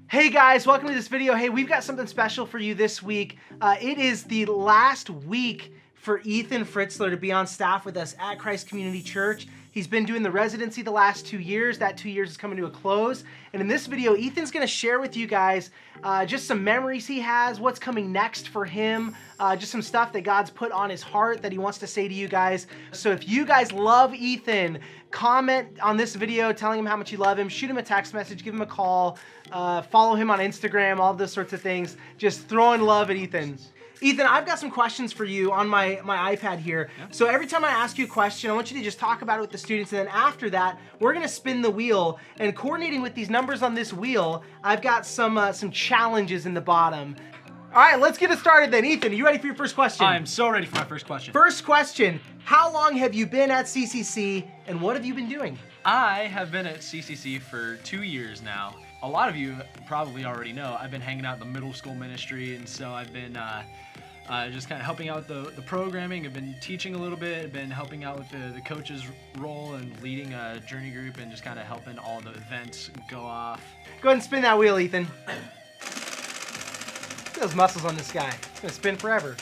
Hey guys, welcome to this video. Hey, we've got something special for you this week. It is the last week for Ethan Fritzler to be on staff with us at Christ Community Church. He's been doing the residency the last 2 years. That 2 years is coming to a close. And in this video, Ethan's gonna share with you guys just some memories he has, what's coming next for him, just some stuff that God's put on his heart that he wants to say to you guys. So if you guys love Ethan, comment on this video telling him how much you love him, shoot him a text message, give him a call, follow him on Instagram, all those sorts of things. Just throwing love at Ethan. Ethan, I've got some questions for you on my iPad here. Yeah. So every time I ask you a question, I want you to just talk about it with the students, and then after that, we're gonna spin the wheel, and coordinating with these numbers on this wheel, I've got some challenges in the bottom. All right, let's get it started then. Ethan, are you ready for your first question? I'm so ready for my first question. First question, how long have you been at CCC, and what have you been doing? I have been at CCC for 2 years now. A lot of you probably already know, I've been hanging out in the middle school ministry, and so I've been just kind of helping out the programming. I've been teaching a little bit. I've been helping out with the coach's role and leading a journey group and just kind of helping all the events go off. Go ahead and spin that wheel, Ethan. Look at those muscles on this guy. It's gonna spin forever.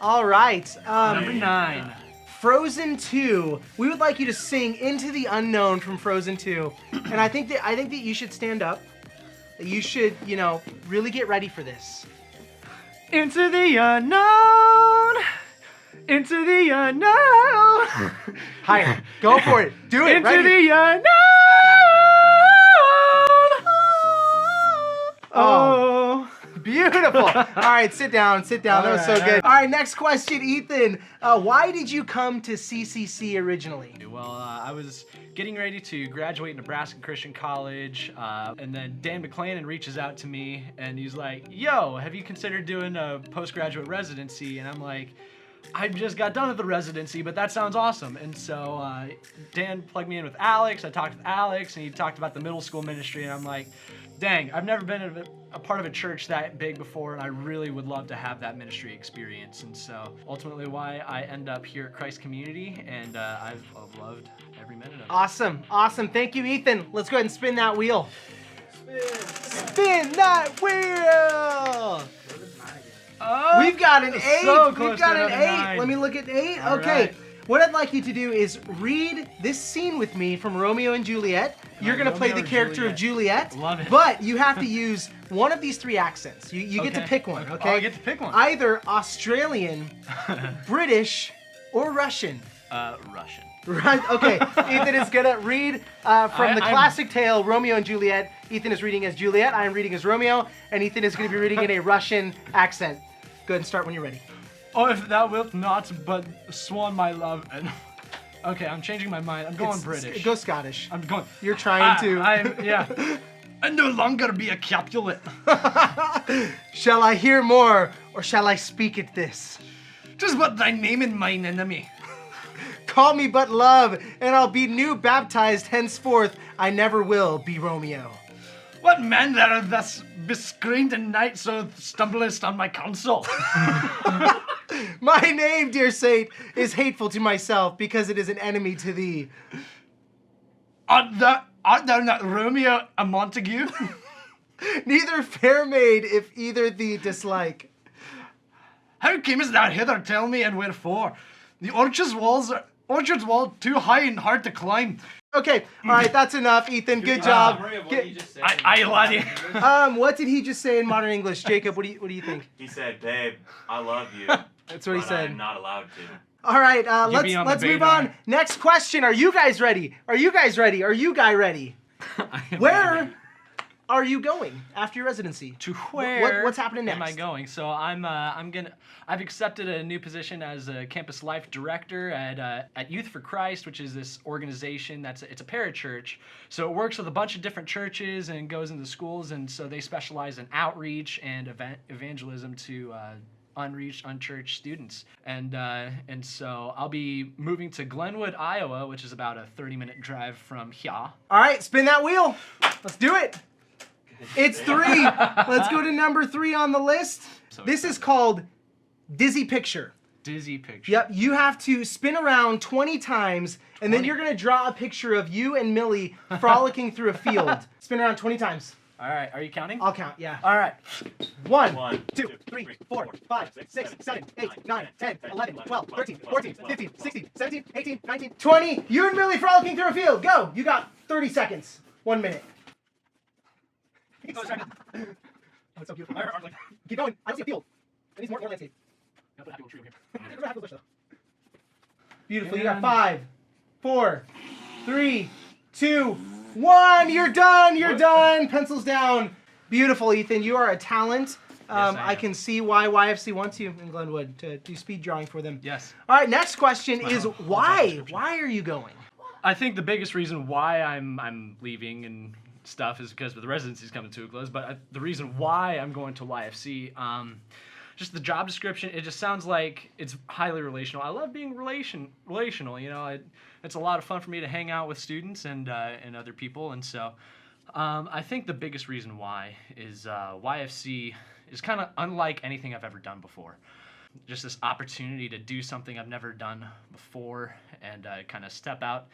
All right. Number 9. Frozen 2. We would like you to sing Into the Unknown from Frozen 2. And I think that you should stand up. That you should, really get ready for this. Into the unknown. Into the unknown. Higher. Go for it. Do it. Into ready. the unknown. Oh. Beautiful. All right, sit down. That was so good. All right, next question, Ethan. Why did you come to CCC originally? Well, I was getting ready to graduate Nebraska Christian College, and then Dan McClanan reaches out to me, and he's like, yo, have you considered doing a postgraduate residency? And I'm like, I just got done with the residency, but that sounds awesome. And so Dan plugged me in with Alex. I talked with Alex, and he talked about the middle school ministry, and I'm like, dang, I've never been a part of a church that big before, and I really would love to have that ministry experience. And so ultimately why I end up here at Christ Community, and I've loved every minute of it. Awesome. Thank you, Ethan. Let's go ahead and spin that wheel. Spin that wheel! Oh, We've got an 8. So We've got an 8. 9. Let me look at 8. All okay. right. What I'd like you to do is read this scene with me from Romeo and Juliet. You're going to play the character of Juliet. Love it. But you have to use one of these 3 accents. You get to pick one, okay? Oh, I get to pick one. Either Australian, British, or Russian. Russian. Right, okay. Ethan is going to read from the classic tale, Romeo and Juliet. Ethan is reading as Juliet, I am reading as Romeo, and Ethan is going to be reading in a Russian accent. Go ahead and start when you're ready. Oh, if thou wilt not but swan my love. Okay, I'm changing my mind. I'm going British. Go Scottish. I'm going. You're trying to. I no longer be a Capulet. Shall I hear more, or shall I speak at this? 'Tis but thy name and mine enemy. Call me but love, and I'll be new baptized henceforth. I never will be Romeo. What man that thus bescreened in night so stumblest on my counsel? My name, dear saint, is hateful to myself because it is an enemy to thee. Art thou not Romeo a Montague? Neither fair maid if either thee dislike. How camest thou hither, tell me, and wherefore? The orchard's wall too high and hard to climb. Okay, all right, that's enough, Ethan. Good job. Aye, laddie. What did he just say in modern English, Jacob? What do you think? He said, "Babe, I love you." That's what he said. I'm not allowed to. All right, let's move on. Next question. Are you guys ready? Are you guy ready? Where are you going after your residency? To where? What's happening next? Am I going? So I've accepted a new position as a campus life director at Youth for Christ, which is this organization it's a parachurch. So it works with a bunch of different churches and goes into schools, and so they specialize in outreach and evangelism to unreached, unchurched students. And so I'll be moving to Glenwood, Iowa, which is about a 30-minute drive from here. All right, spin that wheel. Let's do it. It's 3. Let's go to number 3 on the list. This is called Dizzy Picture. Dizzy Picture. Yep, you have to spin around 20 times, and then you're going to draw a picture of you and Millie frolicking through a field. Spin around 20 times. All right, are you counting? I'll count, yeah. All right. 1, 2, 3, 4, 5, 6, 7, 8, 9, 10, 11, 12, 13, 14, 15, 16, 17, 18, 19, 20. You and Millie frolicking through a field. Go. You got 30 seconds. 1 minute. Oh, it's so beautiful. Keep going. I don't see a field. It needs more landscape. Beautiful. You got 5, 4, 3, 2, 1. You're done. You're done. Pencils down. Beautiful, Ethan. You are a talent. I can see why YFC wants you in Glenwood to do speed drawing for them. Yes. All right. Next question is why? Why are you going? I think the biggest reason why I'm leaving and stuff is because the residency's coming to a close. But the reason why I'm going to YFC, just the job description, it just sounds like it's highly relational. I love being relational. You know, it's a lot of fun for me to hang out with students and other people, and so I think the biggest reason why is YFC is kind of unlike anything I've ever done before. Just this opportunity to do something I've never done before and kind of step out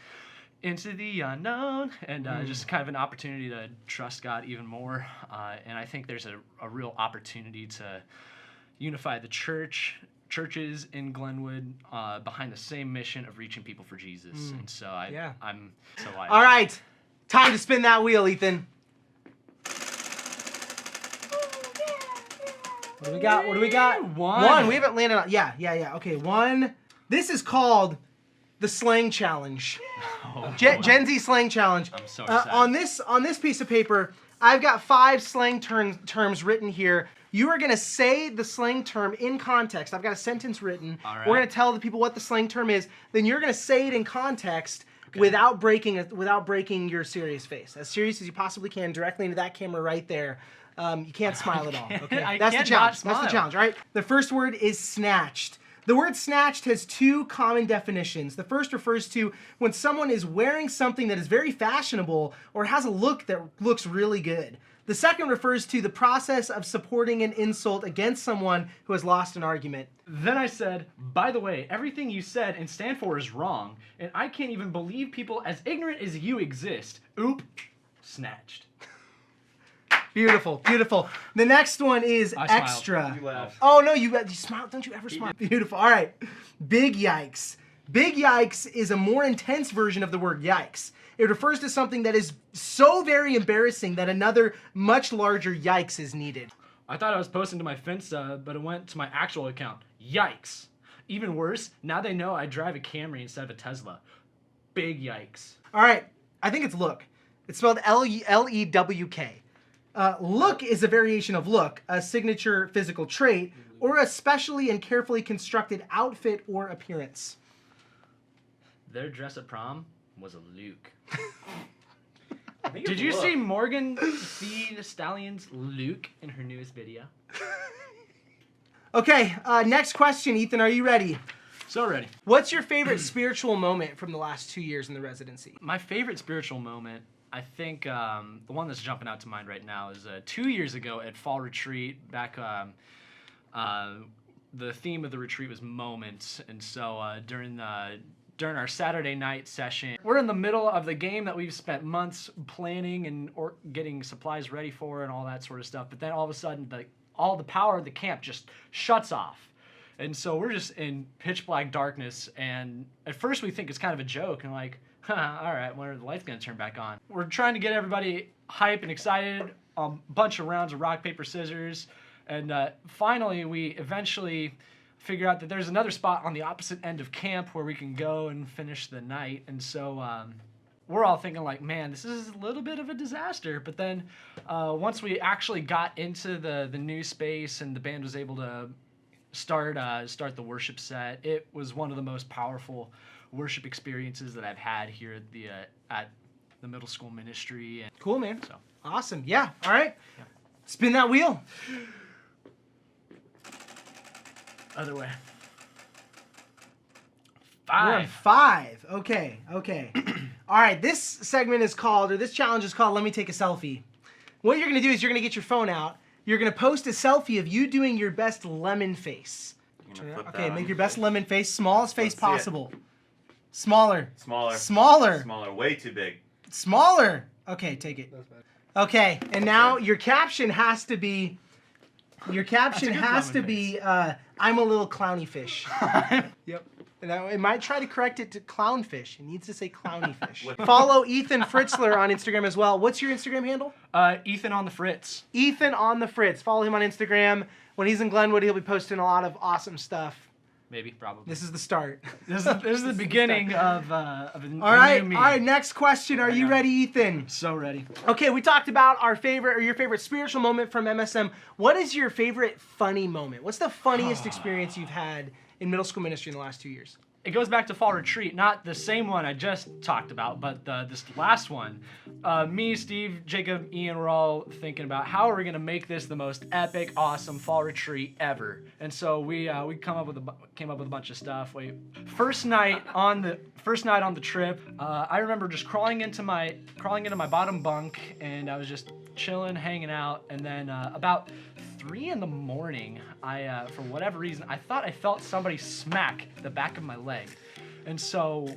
into the unknown and just kind of an opportunity to trust God even more. And I think there's a real opportunity to unify the churches in Glenwood behind the same mission of reaching people for Jesus. And so I'm so YFC. All right. Time to spin that wheel, Ethan. What do we got? What do we got? One. We haven't landed on. Yeah. Okay, 1. This is called the Slang Challenge. Oh, Gen Z Slang Challenge. I'm so excited. On this piece of paper, I've got 5 slang terms written here. You are going to say the slang term in context. I've got a sentence written. All right. We're going to tell the people what the slang term is. Then you're going to say it in context without breaking your serious face. As serious as you possibly can, directly into that camera right there. You can't smile at all. Okay, that's the challenge. That's the challenge. All right. The first word is snatched. The word snatched has 2 common definitions. The first refers to when someone is wearing something that is very fashionable or has a look that looks really good. The second refers to the process of supporting an insult against someone who has lost an argument. Then I said, by the way, everything you said and stand for is wrong, and I can't even believe people as ignorant as you exist. Oop, snatched. Beautiful, beautiful. The next one is I smiled. extra. You laughed. Oh no, you smile. Don't you ever smile? Beautiful. All right. Big yikes. Big yikes is a more intense version of the word yikes. It refers to something that is so very embarrassing that another much larger yikes is needed. I thought I was posting to my Finsta, but it went to my actual account. Yikes. Even worse, now they know I drive a Camry instead of a Tesla. Big yikes. All right. I think it's look. It's spelled Lewk. Look is a variation of look, a signature physical trait, or a specially and carefully constructed outfit or appearance. Their dress at prom was a Luke. think Did it's you look. see Morgan Thee Stallion's Luke in her newest video? Okay, next question, Ethan. Are you ready? So ready. What's your favorite spiritual moment from the last 2 years in the residency? My favorite spiritual moment, I think the one that's jumping out to mind right now is 2 years ago at Fall Retreat. Back, the theme of the retreat was moments, and so during our Saturday night session, we're in the middle of the game that we've spent months planning and getting supplies ready for and all that sort of stuff. But then all of a sudden, all the power of the camp just shuts off. And so we're just in pitch black darkness, and at first we think it's kind of a joke, and like, all right, when are the lights gonna turn back on? We're trying to get everybody hype and excited, a bunch of rounds of rock, paper, scissors, and finally we eventually figure out that there's another spot on the opposite end of camp where we can go and finish the night. And so we're all thinking like, man, this is a little bit of a disaster. But then once we actually got into the new space and the band was able to start the worship set, it was one of the most powerful worship experiences that I've had here at the middle school ministry. And Cool, man. so Awesome. Yeah. All right. Yeah. Spin that wheel. other way. You're on 5. Okay. All right. This segment is called, or this challenge is called, Let Me Take a Selfie. What you're going to do is you're going to get your phone out. You're going to post a selfie of you doing your best lemon face. You're gonna flip that Okay, on make your best lemon face. Smallest face Let's see it. possible. Smaller. Smaller. Smaller. Smaller. Way too big. Smaller. Okay, take it. Okay, and now your caption has to be. Your caption That's a good has to clown be. I'm a little clowny fish. Yep. And it might try to correct it to clownfish. It needs to say clowny fish. Follow Ethan Fritzler on Instagram as well. What's your Instagram handle? Ethan on the Fritz. Ethan on the Fritz. Follow him on Instagram. When he's in Glenwood, he'll be posting a lot of awesome stuff. Maybe, probably. This is the start. This is the beginning of a All right, new me. all right. Next question. Are you ready, Ethan? So ready. Okay, we talked about our favorite or your favorite spiritual moment from MSM. What is your favorite funny moment? What's the funniest experience you've had in middle school ministry in the last 2 years? It goes back to fall retreat, not the same one I just talked about, but this last one. Me, Steve, Jacob, Ian, we're all thinking about how are we gonna make this the most epic, awesome fall retreat ever. And so we came up with a bunch of stuff. First night on the trip, I remember just crawling into my bottom bunk, and I was just chilling, hanging out, and then about 3 in the morning, I for whatever reason, I thought I felt somebody smack the back of my leg. And so,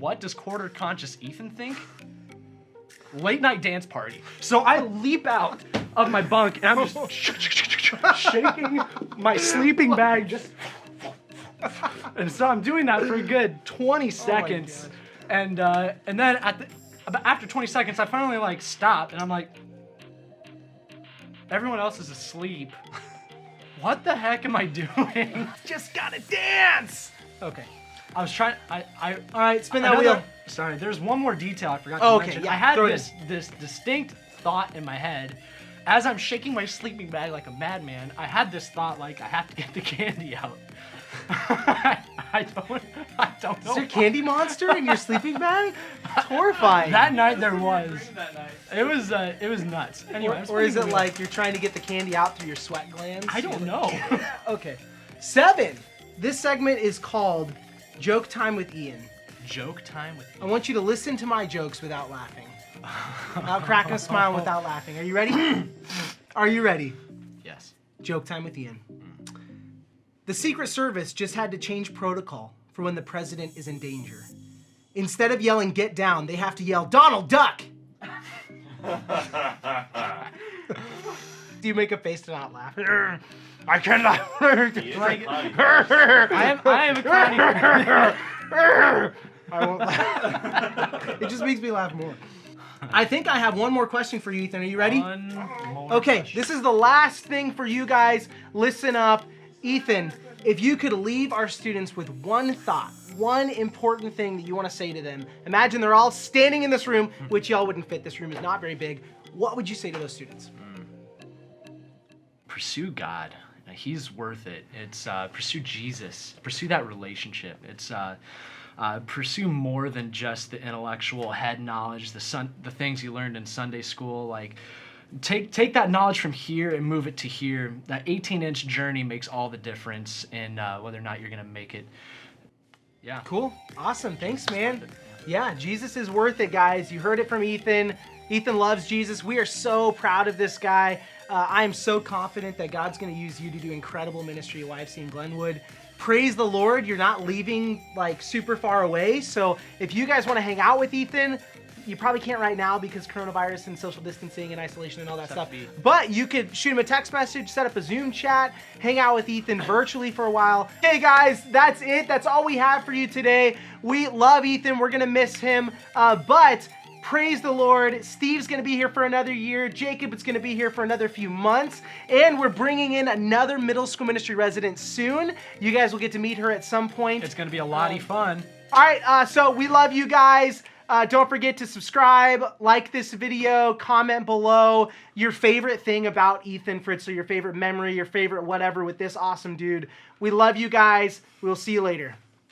what does quarter conscious Ethan think? Late night dance party. So I leap out of my bunk and I'm just shaking my sleeping bag just. And so I'm doing that for a good 20 seconds. And then after 20 seconds, I finally stop and I'm like, everyone else is asleep. What the heck am I doing? Just gotta dance. Okay. I was trying. All right, spin that wheel. Sorry, there's one more detail I forgot to mention. Yeah, I had throw it this distinct thought in my head. As I'm shaking my sleeping bag like a madman, I had this thought I have to get the candy out. I don't know. Is there a candy monster in your sleeping bag? It's horrifying. That night there was. It was nuts. Anyway, or is it like you're trying to get the candy out through your sweat glands? I don't know. Okay. 7. This segment is called Joke Time with Ian. Joke time with Ian. I want you to listen to my jokes without laughing. Without cracking a smile, without laughing. Are you ready? Are you ready? Yes. Joke time with Ian. The Secret Service just had to change protocol for when the president is in danger. Instead of yelling, "Get down," they have to yell, "Donald, duck!" Do you make a face to not laugh? I cannot. I am a clowny. I won't laugh. It just makes me laugh more. I think I have one more question for you, Ethan. Are you ready? One more Okay, question. this is the last thing for you guys. Listen up. Ethan, if you could leave our students with one thought, one important thing that you want to say to them, imagine they're all standing in this room, which y'all wouldn't fit. This room is not very big. What would you say to those students? Pursue God. He's worth it. It's pursue Jesus. Pursue that relationship. It's pursue more than just the intellectual head knowledge, the things you learned in Sunday school. Take that knowledge from here and move it to here. That 18-inch journey makes all the difference in whether or not you're gonna make it. Yeah. Cool. Awesome. Thanks, man. Yeah, Jesus is worth it, guys. You heard it from Ethan. Ethan loves Jesus. We are so proud of this guy. I am so confident that God's going to use you to do incredible ministry at YFC in Glenwood. Praise the Lord, you're not leaving super far away. So if you guys want to hang out with Ethan, you probably can't right now because coronavirus and social distancing and isolation and all that stuff. But you could shoot him a text message, set up a Zoom chat, hang out with Ethan virtually for a while. Hey guys, that's it. That's all we have for you today. We love Ethan. We're going to miss him. But praise the Lord. Steve's going to be here for another year. Jacob is going to be here for another few months. And we're bringing in another middle school ministry resident soon. You guys will get to meet her at some point. It's going to be a lot of fun. All right, so we love you guys. Don't forget to subscribe, like this video, comment below your favorite thing about Ethan Fritzler, your favorite memory, your favorite whatever with this awesome dude. We love you guys. We'll see you later.